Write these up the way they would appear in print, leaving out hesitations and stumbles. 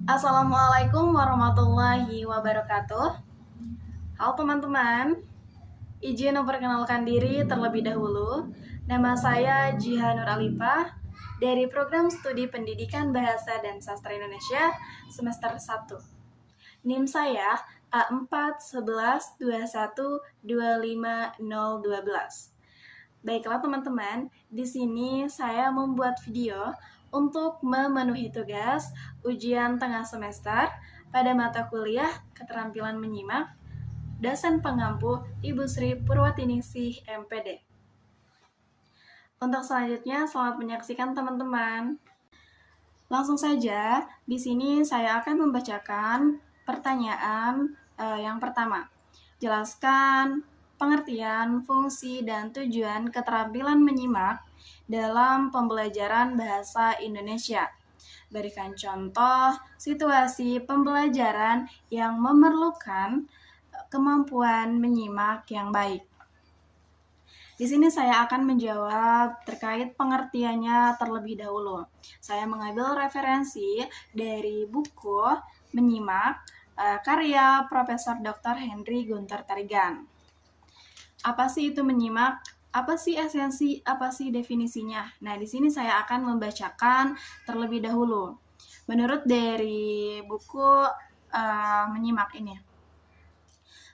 Assalamualaikum warahmatullahi wabarakatuh. Halo teman-teman, izin memperkenalkan diri terlebih dahulu. Nama saya Jiha Nur Alifah dari Program Studi Pendidikan Bahasa dan Sastra Indonesia semester 1. NIM saya A411212512. Baiklah teman-teman, di sini saya membuat video untuk memenuhi tugas ujian tengah semester pada mata kuliah Keterampilan Menyimak dosen pengampu Ibu Sri Purwatiningsih MPD. Untuk selanjutnya, selamat menyaksikan teman-teman. Langsung saja, di sini saya akan membacakan pertanyaan yang pertama. Jelaskan pengertian, fungsi, dan tujuan keterampilan menyimak dalam pembelajaran bahasa Indonesia. Berikan contoh situasi pembelajaran yang memerlukan kemampuan menyimak yang baik. Di sini saya akan menjawab terkait pengertiannya terlebih dahulu. Saya mengambil referensi dari buku Menyimak karya Profesor Dr. Henry Guntur Tarigan. Apa sih itu menyimak? Apa sih esensi? Apa sih definisinya? Nah, di sini saya akan membacakan terlebih dahulu. Menurut dari buku Menyimak ini.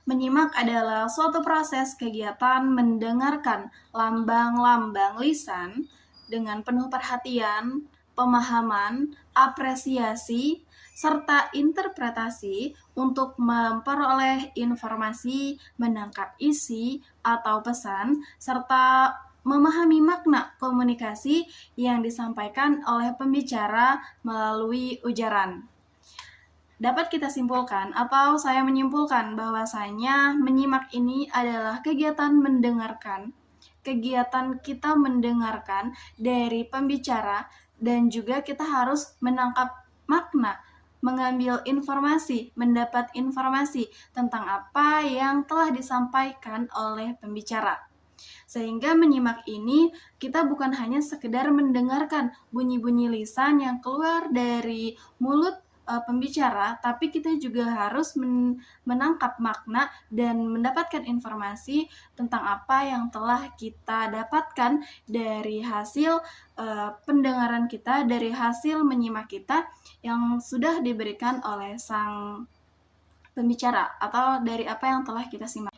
Menyimak adalah suatu proses kegiatan mendengarkan lambang-lambang lisan dengan penuh perhatian, pemahaman, apresiasi, serta interpretasi untuk memperoleh informasi, menangkap isi atau pesan, serta memahami makna komunikasi yang disampaikan oleh pembicara melalui ujaran. Dapat kita simpulkan atau saya menyimpulkan bahwasanya menyimak ini adalah kegiatan mendengarkan, kegiatan kita mendengarkan dari pembicara dan juga kita harus menangkap makna, mengambil informasi, mendapat informasi tentang apa yang telah disampaikan oleh pembicara. Sehingga menyimak ini kita bukan hanya sekedar mendengarkan bunyi-bunyi lisan yang keluar dari mulut pembicara, tapi kita juga harus menangkap makna dan mendapatkan informasi tentang apa yang telah kita dapatkan dari hasil pendengaran kita, dari hasil menyimak kita yang sudah diberikan oleh sang pembicara atau dari apa yang telah kita simak.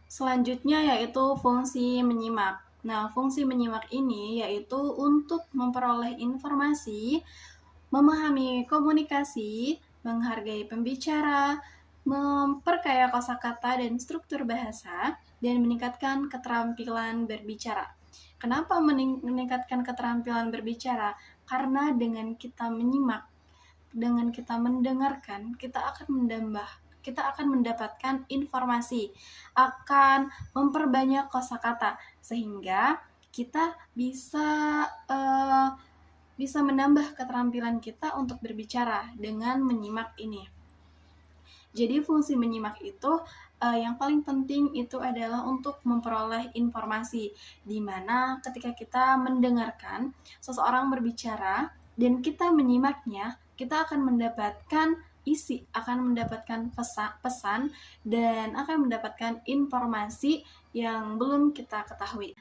Selanjutnya yaitu fungsi menyimak. Nah, fungsi menyimak ini yaitu untuk memperoleh informasi, memahami komunikasi, menghargai pembicara, memperkaya kosakata dan struktur bahasa, dan meningkatkan keterampilan berbicara. Kenapa meningkatkan keterampilan berbicara? Karena dengan kita menyimak, dengan kita mendengarkan, kita akan mendapatkan informasi, akan memperbanyak kosakata, sehingga kita bisa menambah keterampilan kita untuk berbicara dengan menyimak ini. Jadi fungsi menyimak itu yang paling penting itu adalah untuk memperoleh informasi, di mana ketika kita mendengarkan seseorang berbicara dan kita menyimaknya, kita akan mendapatkan isi, akan mendapatkan pesan dan akan mendapatkan informasi yang belum kita ketahui.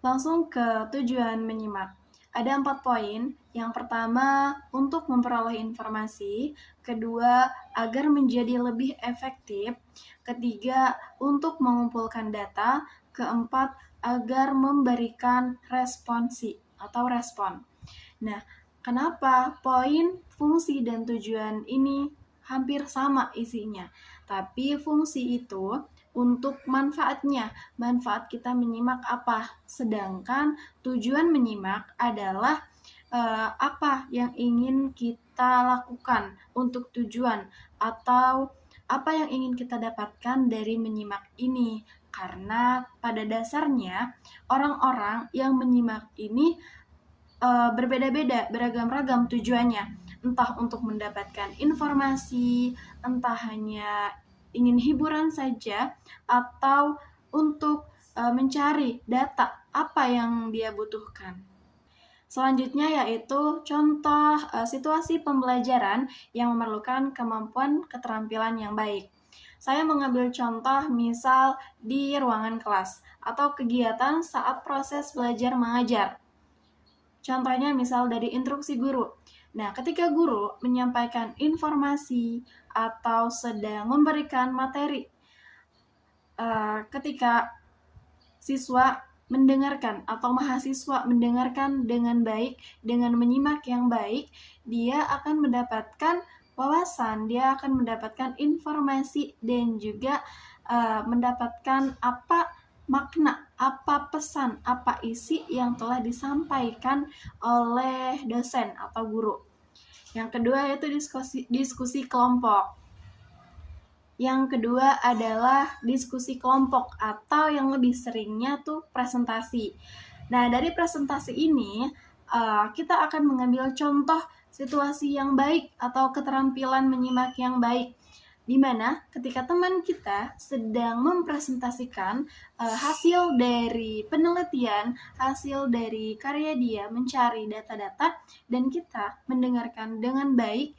Langsung ke tujuan menyimak. Ada 4 poin. Yang pertama, untuk memperoleh informasi. Kedua, agar menjadi lebih efektif. Ketiga, untuk mengumpulkan data. Keempat, agar memberikan responsi atau respon. Nah, kenapa poin, fungsi, dan tujuan ini hampir sama isinya? Tapi fungsi itu untuk manfaatnya, manfaat kita menyimak apa? Sedangkan tujuan menyimak adalah apa yang ingin kita lakukan untuk tujuan atau apa yang ingin kita dapatkan dari menyimak ini. Karena pada dasarnya orang-orang yang menyimak ini berbeda-beda, beragam-ragam tujuannya. Entah untuk mendapatkan informasi, entah hanya ingin hiburan saja, atau untuk mencari data apa yang dia butuhkan. Selanjutnya yaitu contoh situasi pembelajaran yang memerlukan kemampuan keterampilan yang baik. Saya mengambil contoh misal di ruangan kelas atau kegiatan saat proses belajar mengajar. Contohnya misal dari instruksi guru. Nah, ketika guru menyampaikan informasi atau sedang memberikan materi, ketika siswa mendengarkan atau mahasiswa mendengarkan dengan baik, dengan menyimak yang baik, dia akan mendapatkan wawasan, dia akan mendapatkan informasi dan juga mendapatkan apa makna, apa pesan, apa isi yang telah disampaikan oleh dosen atau guru. Yang kedua yaitu diskusi kelompok. Yang kedua adalah diskusi kelompok atau yang lebih seringnya tuh presentasi. Nah, dari presentasi ini kita akan mengambil contoh situasi yang baik atau keterampilan menyimak yang baik, di mana ketika teman kita sedang mempresentasikan hasil dari penelitian, hasil dari karya dia mencari data-data, dan kita mendengarkan dengan baik,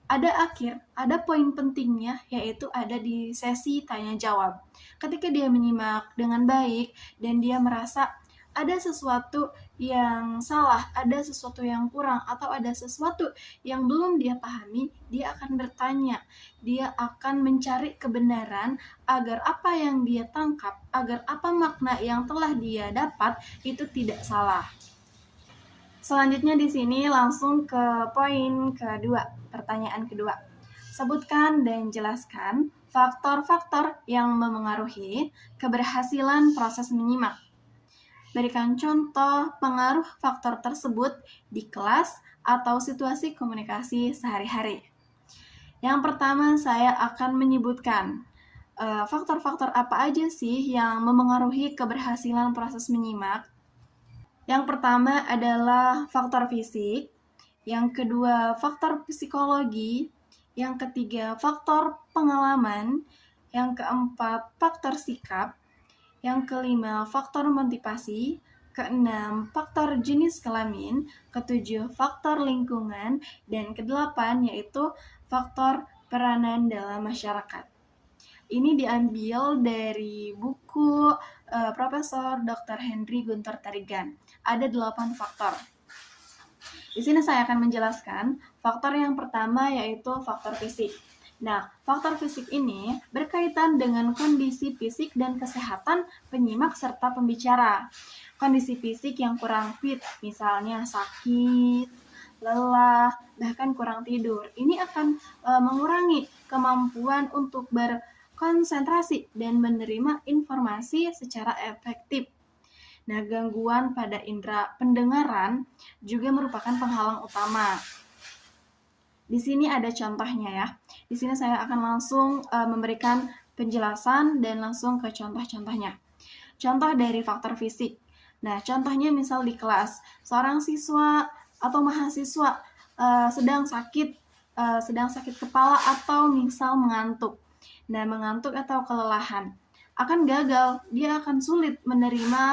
ada poin pentingnya, yaitu ada di sesi tanya jawab. Ketika dia menyimak dengan baik dan dia merasa ada sesuatu yang salah, ada sesuatu yang kurang, atau ada sesuatu yang belum dia pahami, dia akan bertanya, dia akan mencari kebenaran agar apa yang dia tangkap, agar apa makna yang telah dia dapat itu tidak salah. Selanjutnya di sini langsung ke poin kedua, pertanyaan kedua. Sebutkan dan jelaskan faktor-faktor yang memengaruhi keberhasilan proses menyimak. Berikan contoh pengaruh faktor tersebut di kelas atau situasi komunikasi sehari-hari. Yang pertama, saya akan menyebutkan faktor-faktor apa aja sih yang memengaruhi keberhasilan proses menyimak. Yang pertama adalah faktor fisik, yang kedua faktor psikologi, yang ketiga faktor pengalaman, yang keempat faktor sikap, yang kelima faktor motivasi, keenam faktor jenis kelamin, ketujuh faktor lingkungan, dan kedelapan yaitu faktor peranan dalam masyarakat. Ini diambil dari buku Profesor Dr. Henry Guntur Tarigan. Ada 8 faktor. Di sini saya akan menjelaskan faktor yang pertama yaitu faktor fisik. Nah, faktor fisik ini berkaitan dengan kondisi fisik dan kesehatan penyimak serta pembicara. Kondisi fisik yang kurang fit, misalnya sakit, lelah, bahkan kurang tidur, ini akan mengurangi kemampuan untuk konsentrasi dan menerima informasi secara efektif. Nah, gangguan pada indera pendengaran juga merupakan penghalang utama. Di sini ada contohnya ya. Di sini saya akan langsung memberikan penjelasan dan langsung ke contoh-contohnya. Contoh dari faktor fisik. Nah, contohnya misal di kelas, seorang siswa atau mahasiswa sedang sakit kepala atau misal mengantuk. Nah, mengantuk atau kelelahan akan gagal, dia akan sulit menerima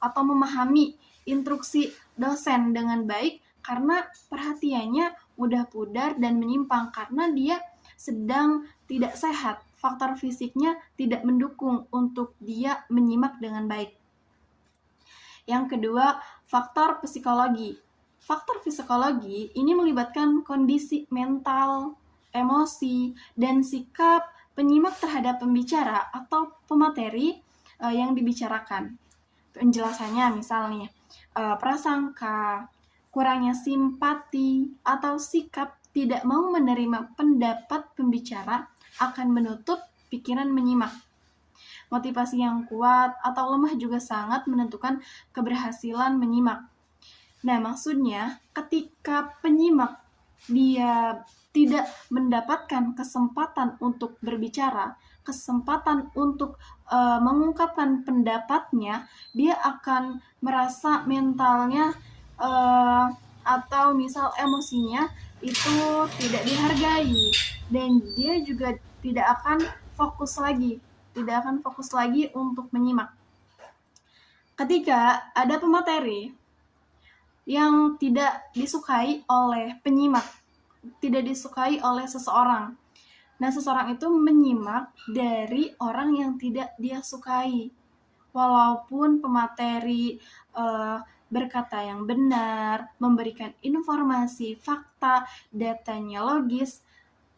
atau memahami instruksi dosen dengan baik karena perhatiannya mudah pudar dan menyimpang karena dia sedang tidak sehat. Faktor fisiknya tidak mendukung untuk dia menyimak dengan baik. Yang kedua, faktor psikologi. Faktor psikologi ini melibatkan kondisi mental, emosi, dan sikap penyimak terhadap pembicara atau pemateri yang dibicarakan. Penjelasannya misalnya prasangka, kurangnya simpati, atau sikap tidak mau menerima pendapat pembicara akan menutup pikiran menyimak. Motivasi yang kuat atau lemah juga sangat menentukan keberhasilan menyimak. Nah, maksudnya ketika penyimak dia tidak mendapatkan kesempatan untuk berbicara, kesempatan untuk mengungkapkan pendapatnya, dia akan merasa mentalnya atau misal emosinya itu tidak dihargai, dan dia juga tidak akan fokus lagi untuk menyimak. Ketika ada pemateri, yang tidak disukai oleh penyimak, tidak disukai oleh seseorang. Nah, seseorang itu menyimak dari orang yang tidak dia sukai. Walaupun pemateri berkata yang benar, memberikan informasi, fakta, datanya logis,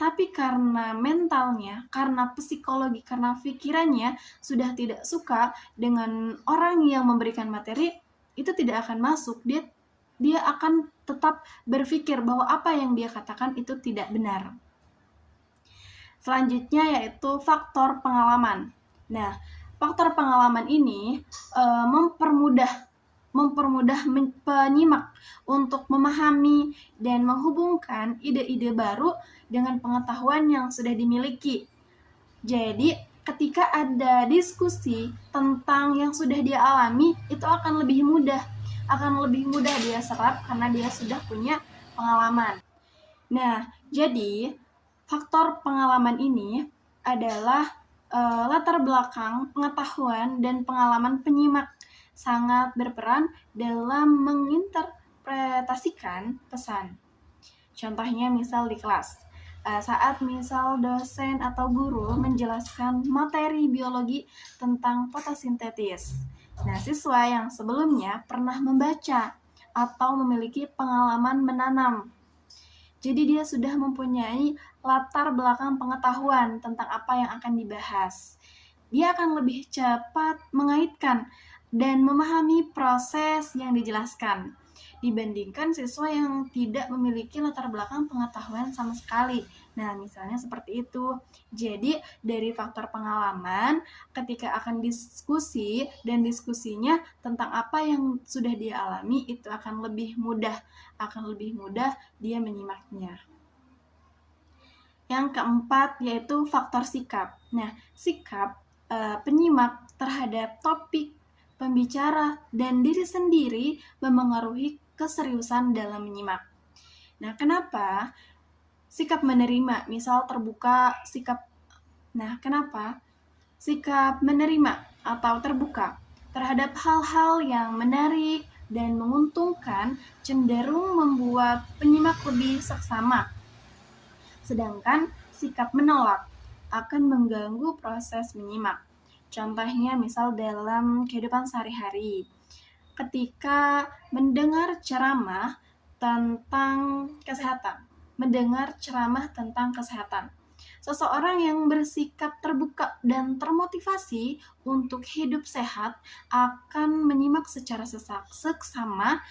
tapi karena mentalnya, karena psikologi, karena pikirannya sudah tidak suka dengan orang yang memberikan materi, itu tidak akan masuk. Dia akan tetap berpikir bahwa apa yang dia katakan itu tidak benar. Selanjutnya yaitu faktor pengalaman. Nah, faktor pengalaman ini mempermudah penyimak untuk memahami dan menghubungkan ide-ide baru dengan pengetahuan yang sudah dimiliki. Jadi, ketika ada diskusi tentang yang sudah dia alami, itu akan lebih mudah dia serap karena dia sudah punya pengalaman. Nah, jadi faktor pengalaman ini adalah latar belakang pengetahuan dan pengalaman penyimak sangat berperan dalam menginterpretasikan pesan. Contohnya misal di kelas, saat misal dosen atau guru menjelaskan materi biologi tentang fotosintesis. Nah, siswa yang sebelumnya pernah membaca atau memiliki pengalaman menanam. Jadi dia sudah mempunyai latar belakang pengetahuan tentang apa yang akan dibahas. Dia akan lebih cepat mengaitkan dan memahami proses yang dijelaskan dibandingkan siswa yang tidak memiliki latar belakang pengetahuan sama sekali. Nah, misalnya seperti itu. Jadi, dari faktor pengalaman, ketika akan diskusi dan diskusinya tentang apa yang sudah dia alami, itu akan lebih mudah dia menyimaknya. Yang keempat yaitu faktor sikap. Nah, sikap penyimak terhadap topik, pembicara, dan diri sendiri memengaruhi keseriusan dalam menyimak. Nah, kenapa sikap menerima, misal terbuka, kenapa sikap menerima atau terbuka terhadap hal-hal yang menarik dan menguntungkan cenderung membuat penyimak lebih seksama. Sedangkan sikap menolak akan mengganggu proses menyimak. Contohnya misal dalam kehidupan sehari-hari. Ketika mendengar ceramah tentang kesehatan, seseorang yang bersikap terbuka dan termotivasi untuk hidup sehat akan menyimak secara seksama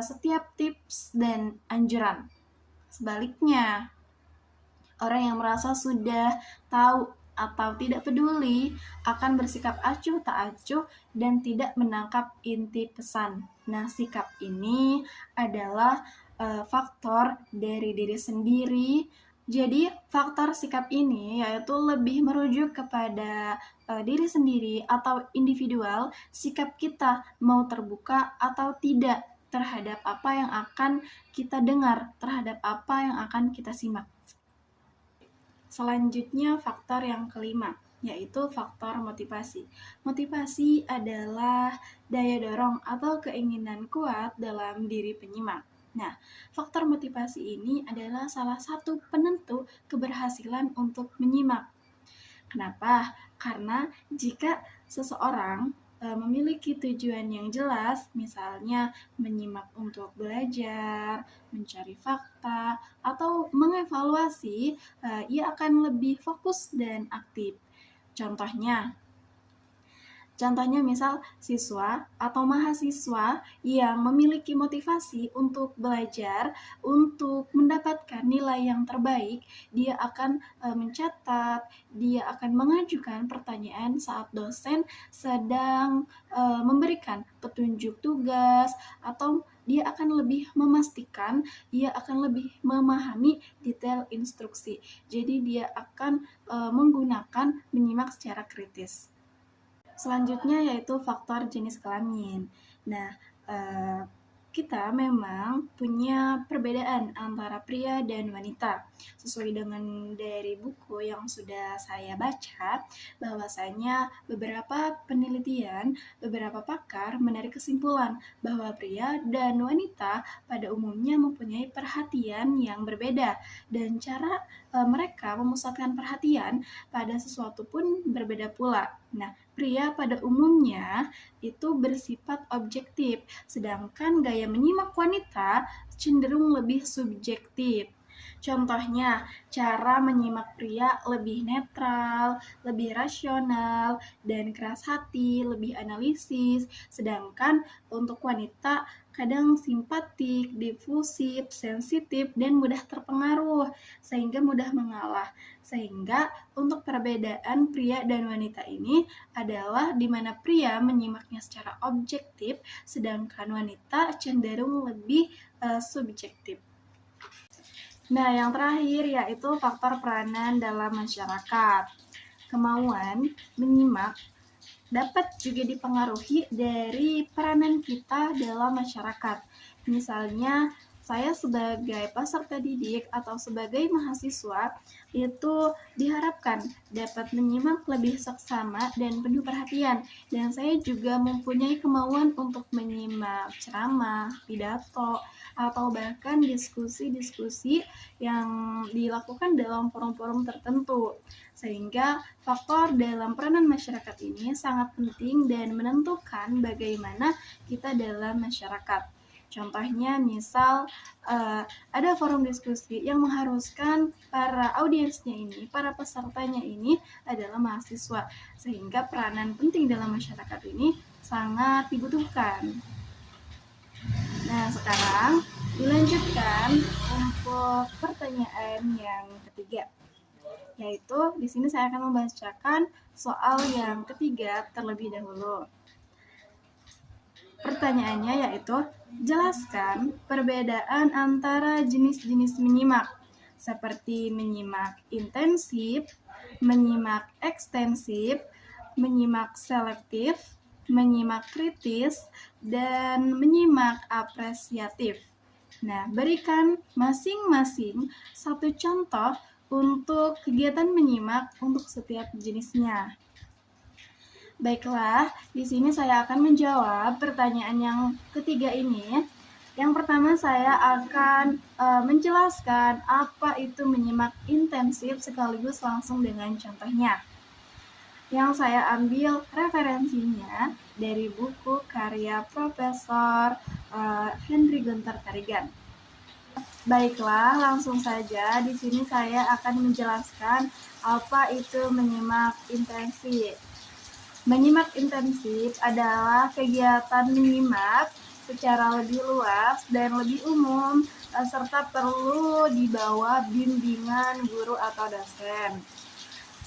setiap tips dan anjuran. Sebaliknya, orang yang merasa sudah tahu atau tidak peduli akan bersikap acuh tak acuh dan tidak menangkap inti pesan. Nah, sikap ini adalah faktor dari diri sendiri. Jadi, faktor sikap ini yaitu lebih merujuk kepada diri sendiri atau individual, sikap kita mau terbuka atau tidak terhadap apa yang akan kita dengar, terhadap apa yang akan kita simak. Selanjutnya faktor yang kelima, yaitu faktor motivasi. Motivasi adalah daya dorong atau keinginan kuat dalam diri penyimak. Nah, faktor motivasi ini adalah salah satu penentu keberhasilan untuk menyimak. Kenapa? Karena jika seseorang memiliki tujuan yang jelas, misalnya menyimak untuk belajar, mencari fakta, atau mengevaluasi, ia akan lebih fokus dan aktif. Contohnya misal siswa atau mahasiswa yang memiliki motivasi untuk belajar, untuk mendapatkan nilai yang terbaik, dia akan mencatat, dia akan mengajukan pertanyaan saat dosen sedang memberikan petunjuk tugas, atau dia akan lebih memastikan, dia akan lebih memahami detail instruksi. Jadi dia akan menggunakan menyimak secara kritis. Selanjutnya yaitu faktor jenis kelamin. Nah, kita memang punya perbedaan antara pria dan wanita. Sesuai dengan dari buku yang sudah saya baca, bahwasanya beberapa penelitian, beberapa pakar menarik kesimpulan bahwa pria dan wanita pada umumnya mempunyai perhatian yang berbeda dan cara mereka memusatkan perhatian pada sesuatu pun berbeda pula. Nah, pria pada umumnya itu bersifat objektif, sedangkan gaya menyimak wanita cenderung lebih subjektif. Contohnya, cara menyimak pria lebih netral, lebih rasional, dan keras hati, lebih analisis, sedangkan untuk wanita kadang simpatik, difusif, sensitif, dan mudah terpengaruh, sehingga mudah mengalah. Sehingga untuk perbedaan pria dan wanita ini adalah di mana pria menyimaknya secara objektif, sedangkan wanita cenderung lebih subjektif. Nah, yang terakhir yaitu faktor peranan dalam masyarakat. Kemauan menyimak dapat juga dipengaruhi dari peranan kita dalam masyarakat. Misalnya, saya sebagai peserta didik atau sebagai mahasiswa itu diharapkan dapat menyimak lebih seksama dan penuh perhatian. Dan saya juga mempunyai kemauan untuk menyimak ceramah, pidato, atau bahkan diskusi-diskusi yang dilakukan dalam forum-forum tertentu. Sehingga faktor dalam peranan masyarakat ini sangat penting dan menentukan bagaimana kita dalam masyarakat. Contohnya misal ada forum diskusi yang mengharuskan para audiensnya ini, para pesertanya ini adalah mahasiswa, sehingga peranan penting dalam masyarakat ini sangat dibutuhkan. Nah, sekarang dilanjutkan untuk pertanyaan yang ketiga, yaitu di sini saya akan membacakan soal yang ketiga terlebih dahulu. Pertanyaannya yaitu, jelaskan perbedaan antara jenis-jenis menyimak, seperti menyimak intensif, menyimak ekstensif, menyimak selektif, menyimak kritis, dan menyimak apresiatif. Nah, berikan masing-masing satu contoh untuk kegiatan menyimak untuk setiap jenisnya. Baiklah, di sini saya akan menjawab pertanyaan yang ketiga ini. Yang pertama saya akan menjelaskan apa itu menyimak intensif sekaligus langsung dengan contohnya. Yang saya ambil referensinya dari buku karya Profesor Henry Gunter Tarigan. Baiklah, langsung saja di sini saya akan menjelaskan apa itu menyimak intensif. Menyimak intensif adalah kegiatan menyimak secara lebih luas dan lebih umum serta perlu di bawah bimbingan guru atau dosen.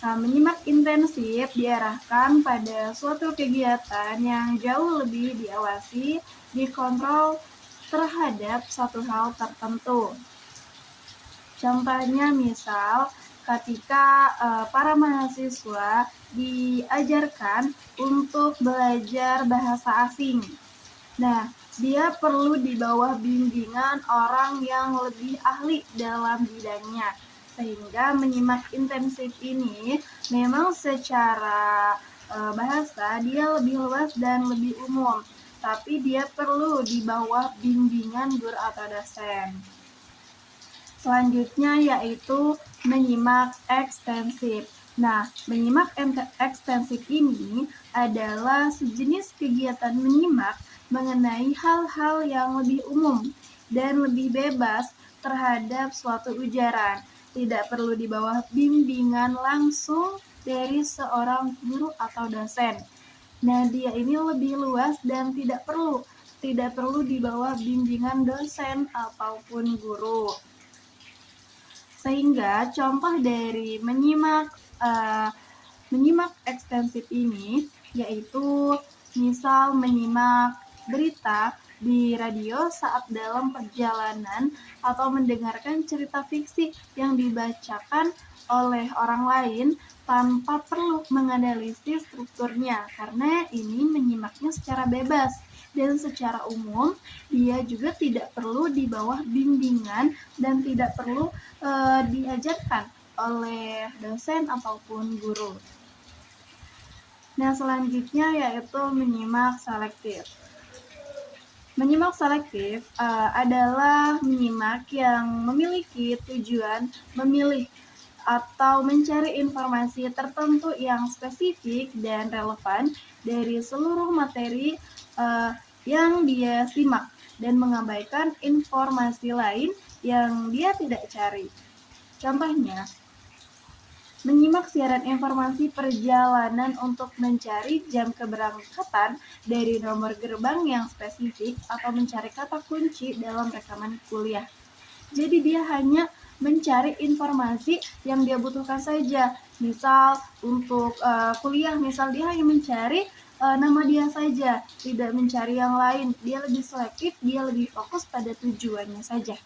Nah, menyimak intensif diarahkan pada suatu kegiatan yang jauh lebih diawasi, dikontrol terhadap satu hal tertentu. Contohnya misal ketika para mahasiswa diajarkan untuk belajar bahasa asing. Nah, dia perlu di bawah bimbingan orang yang lebih ahli dalam bidangnya. Sehingga menyimak intensif ini memang secara bahasa dia lebih luas dan lebih umum. Tapi dia perlu di bawah bimbingan guru atau dosen. Selanjutnya yaitu menyimak ekstensif. Nah, menyimak ekstensif ini adalah sejenis kegiatan menyimak mengenai hal-hal yang lebih umum dan lebih bebas terhadap suatu ujaran. Tidak perlu di bawah bimbingan langsung dari seorang guru atau dosen. Nah, dia ini lebih luas dan tidak perlu di bawah bimbingan dosen ataupun guru. Sehingga contoh dari menyimak ekstensif ini yaitu misal menyimak berita di radio saat dalam perjalanan atau mendengarkan cerita fiksi yang dibacakan oleh orang lain tanpa perlu menganalisis strukturnya, karena ini menyimaknya secara bebas Dan secara umum, dia juga tidak perlu di bawah bimbingan dan tidak perlu diajarkan oleh dosen ataupun guru. Nah, selanjutnya yaitu menyimak selektif. Menyimak selektif adalah menyimak yang memiliki tujuan memilih atau mencari informasi tertentu yang spesifik dan relevan dari seluruh materi yang dia simak dan mengabaikan informasi lain yang dia tidak cari. Contohnya, menyimak siaran informasi perjalanan untuk mencari jam keberangkatan dari nomor gerbang yang spesifik atau mencari kata kunci dalam rekaman kuliah. Jadi dia hanya mencari informasi yang dia butuhkan saja. Misal untuk kuliah, misal dia hanya mencari nama dia saja, tidak mencari yang lain. Dia lebih selektif, dia lebih fokus pada tujuannya saja.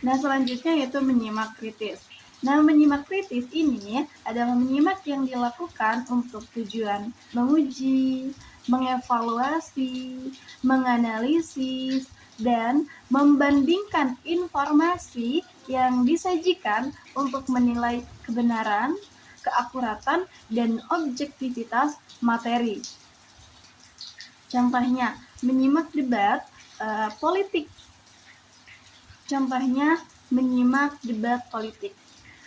Nah, selanjutnya yaitu menyimak kritis. Nah, menyimak kritis ini adalah menyimak yang dilakukan untuk tujuan menguji, mengevaluasi, menganalisis, dan membandingkan informasi yang disajikan untuk menilai kebenaran, keakuratan, dan objektivitas materi. Contohnya, menyimak debat politik. Contohnya, menyimak debat politik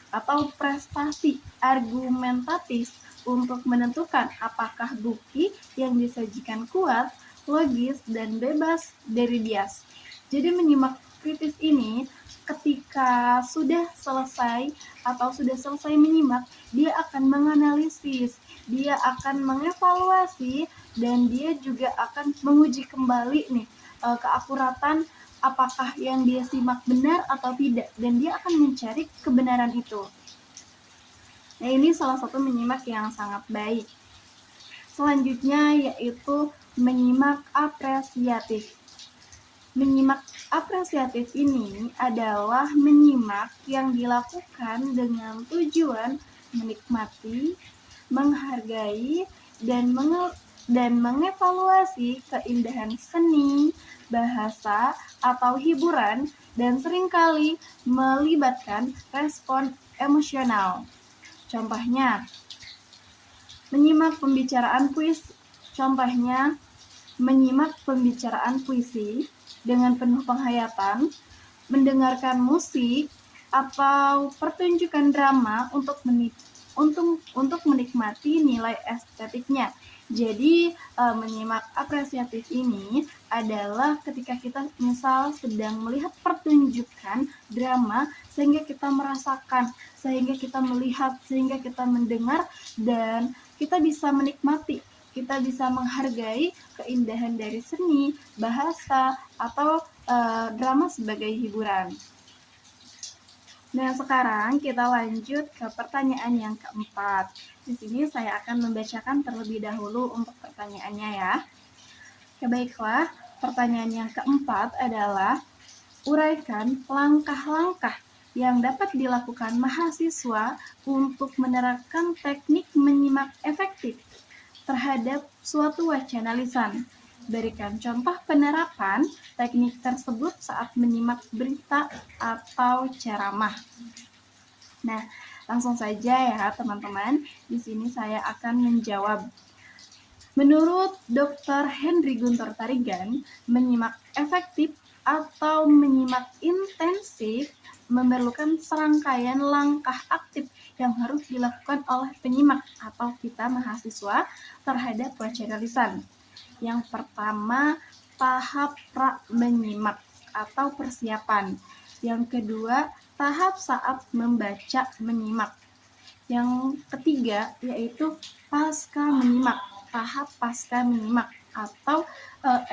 atau prestasi argumentatif untuk menentukan apakah bukti yang disajikan kuat, logis, dan bebas dari bias. Jadi menyimak kritis ini ketika sudah selesai atau sudah selesai menyimak, dia akan menganalisis, dia akan mengevaluasi, dan dia juga akan menguji kembali nih keakuratan apakah yang dia simak benar atau tidak, dan dia akan mencari kebenaran itu. Nah, ini salah satu menyimak yang sangat baik. Selanjutnya yaitu menyimak apresiatif. Menyimak apresiatif ini adalah menyimak yang dilakukan dengan tujuan menikmati, menghargai, dan mengevaluasi keindahan seni, bahasa, atau hiburan, dan seringkali melibatkan respon emosional. Contohnya, menyimak pembicaraan puisi. Contohnya, menyimak pembicaraan puisi dengan penuh penghayatan, mendengarkan musik, atau pertunjukan drama untuk menikmati nilai estetiknya. Jadi menyimak apresiatif ini adalah ketika kita misal sedang melihat pertunjukan drama sehingga kita merasakan, sehingga kita melihat, sehingga kita mendengar, dan kita bisa menikmati, kita bisa menghargai keindahan dari seni, bahasa, atau drama sebagai hiburan. Nah, sekarang kita lanjut ke pertanyaan yang keempat. Di sini saya akan membacakan terlebih dahulu untuk pertanyaannya ya. Oke, baiklah. Pertanyaan yang keempat adalah, uraikan langkah-langkah yang dapat dilakukan mahasiswa untuk menerapkan teknik menyimak efektif terhadap suatu wacana lisan. Berikan contoh penerapan teknik tersebut saat menyimak berita atau ceramah. Nah, langsung saja ya teman-teman. Di sini saya akan menjawab. Menurut Dr. Henry Guntur Tarigan, menyimak efektif atau menyimak intensif memerlukan serangkaian langkah aktif yang harus dilakukan oleh penyimak atau kita mahasiswa terhadap wacana lisan. Yang pertama, tahap menyimak atau persiapan. Yang kedua, tahap saat membaca menyimak. Yang ketiga, yaitu pasca menyimak, tahap pasca menyimak atau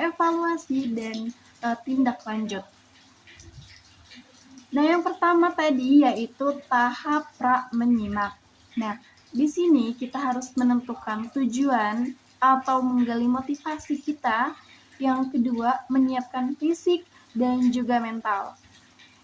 evaluasi dan tindak lanjut. Nah, yang pertama tadi yaitu tahap menyimak. Nah, di sini kita harus menentukan tujuan atau menggali motivasi kita. Yang kedua, menyiapkan fisik dan juga mental.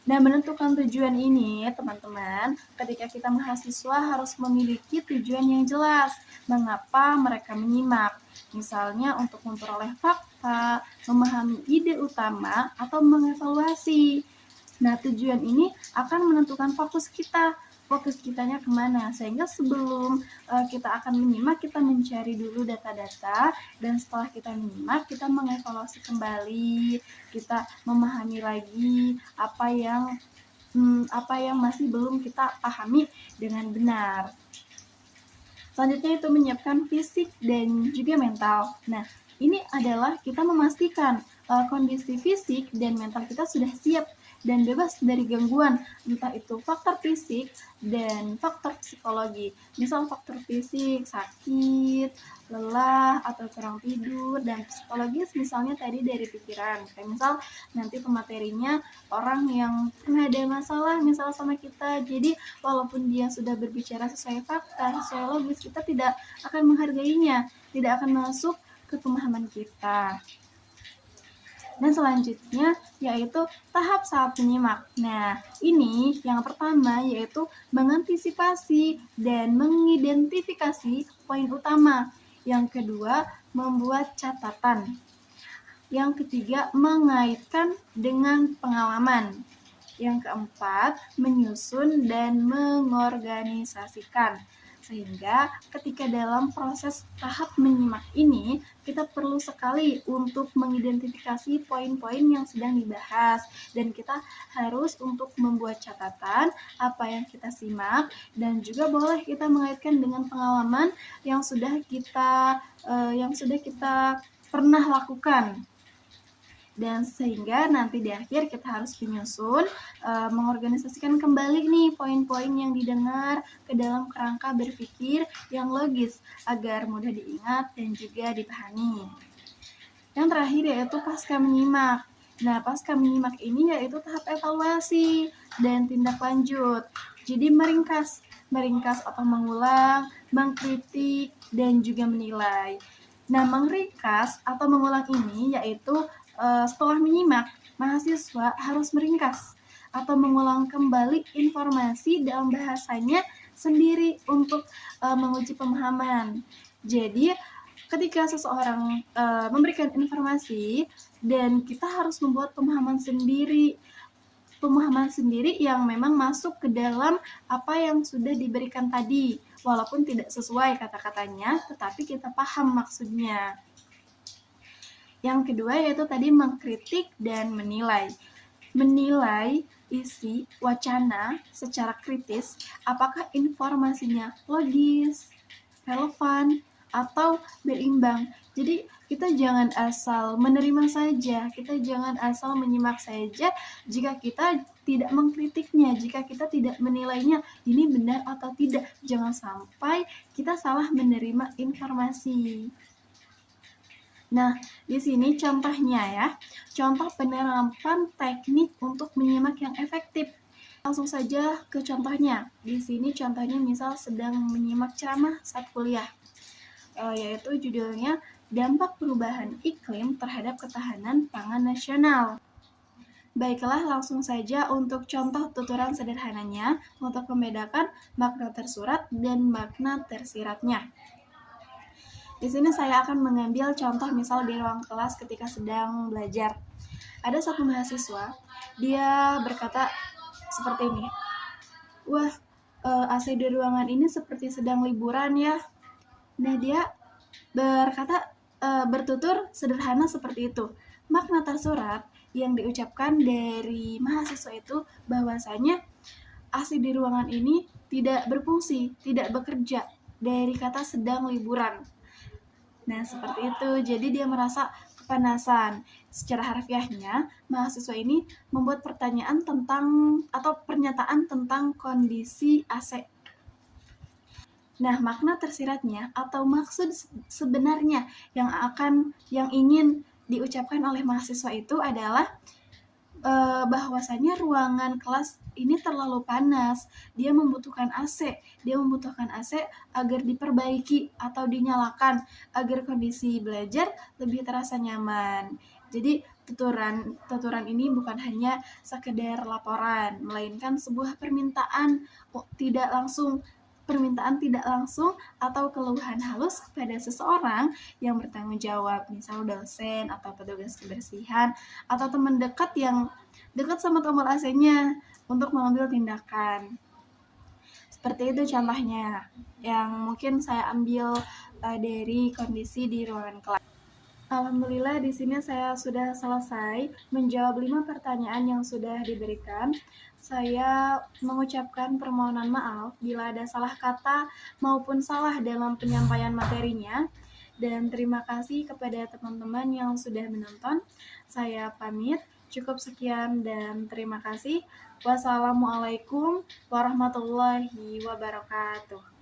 Nah, menentukan tujuan ini, teman-teman, ketika kita mahasiswa harus memiliki tujuan yang jelas. Mengapa mereka menyimak? Misalnya untuk memperoleh fakta, memahami ide utama, atau mengevaluasi. Nah, tujuan ini akan menentukan fokus kitanya kemana, sehingga sebelum kita akan menyimak, kita mencari dulu data-data, dan setelah kita menyimak, kita mengevaluasi kembali, kita memahami lagi apa yang masih belum kita pahami dengan benar. Selanjutnya itu menyiapkan fisik dan juga mental. Nah, ini adalah kita memastikan kondisi fisik dan mental kita sudah siap dan bebas dari gangguan, entah itu faktor fisik dan faktor psikologi. Misal faktor fisik, sakit, lelah, atau kurang tidur, dan psikologis misalnya tadi dari pikiran. Kayak misal nanti pematerinya orang yang pernah ada masalah misal sama kita, jadi walaupun dia sudah berbicara sesuai fakta, sesuai logis, kita tidak akan menghargainya, tidak akan masuk ke pemahaman kita. Dan selanjutnya yaitu tahap saat menyimak. Nah, ini yang pertama yaitu mengantisipasi dan mengidentifikasi poin utama. Yang kedua, membuat catatan. Yang ketiga, mengaitkan dengan pengalaman. Yang keempat, menyusun dan mengorganisasikan. Sehingga ketika dalam proses tahap menyimak ini, kita perlu sekali untuk mengidentifikasi poin-poin yang sedang dibahas. Dan kita harus untuk membuat catatan apa yang kita simak, dan juga boleh kita mengaitkan dengan pengalaman yang sudah kita pernah lakukan. Dan sehingga nanti di akhir kita harus menyusun, mengorganisasikan kembali nih poin-poin yang didengar ke dalam kerangka berpikir yang logis agar mudah diingat dan juga dipahami. Yang terakhir yaitu pasca menyimak. Nah, pasca menyimak ini yaitu tahap evaluasi dan tindak lanjut. Jadi meringkas atau mengulang, mengkritik, dan juga menilai. Nah, meringkas atau mengulang ini yaitu setelah menyimak, mahasiswa harus meringkas atau mengulang kembali informasi dalam bahasanya sendiri untuk menguji pemahaman. Jadi, ketika seseorang memberikan informasi dan kita harus membuat pemahaman sendiri yang memang masuk ke dalam apa yang sudah diberikan tadi, walaupun tidak sesuai kata-katanya, tetapi kita paham maksudnya. Yang kedua yaitu tadi mengkritik dan menilai. Menilai isi wacana secara kritis, apakah informasinya logis, relevan, atau berimbang. Jadi kita jangan asal menerima saja, kita jangan asal menyimak saja jika kita tidak mengkritiknya, jika kita tidak menilainya ini benar atau tidak. Jangan sampai kita salah menerima informasi. Nah, di sini contohnya ya, contoh penerapan teknik untuk menyimak yang efektif. Langsung saja ke contohnya. Di sini contohnya misal sedang menyimak ceramah saat kuliah, yaitu judulnya Dampak Perubahan Iklim Terhadap Ketahanan Pangan Nasional. Baiklah, langsung saja untuk contoh tuturan sederhananya untuk membedakan makna tersurat dan makna tersiratnya. Di sini saya akan mengambil contoh misal di ruang kelas ketika sedang belajar. Ada satu mahasiswa, dia berkata seperti ini, "Wah, AC di ruangan ini seperti sedang liburan ya." Nah, dia bertutur sederhana seperti itu. Makna tersurat yang diucapkan dari mahasiswa itu bahwasanya AC di ruangan ini tidak berfungsi, tidak bekerja, dari kata sedang liburan. Nah, seperti itu. Jadi dia merasa kepanasan. Secara harfiahnya, mahasiswa ini membuat pertanyaan atau pernyataan tentang kondisi AC. Nah, makna tersiratnya atau maksud sebenarnya yang ingin diucapkan oleh mahasiswa itu adalah bahwasanya ruangan kelas ini terlalu panas, dia membutuhkan AC agar diperbaiki atau dinyalakan agar kondisi belajar lebih terasa nyaman. Jadi tuturan ini bukan hanya sekedar laporan, melainkan sebuah permintaan tidak langsung permintaan tidak langsung atau keluhan halus kepada seseorang yang bertanggung jawab, misal dosen atau petugas kebersihan atau teman dekat yang dekat sama tombol AC-nya untuk mengambil tindakan. Seperti itu contohnya yang mungkin saya ambil dari kondisi di ruangan kelas. Alhamdulillah di sini saya sudah selesai menjawab 5 pertanyaan yang sudah diberikan. Saya mengucapkan permohonan maaf bila ada salah kata maupun salah dalam penyampaian materinya. Dan terima kasih kepada teman-teman yang sudah menonton. Saya pamit, cukup sekian dan terima kasih. Wassalamualaikum warahmatullahi wabarakatuh.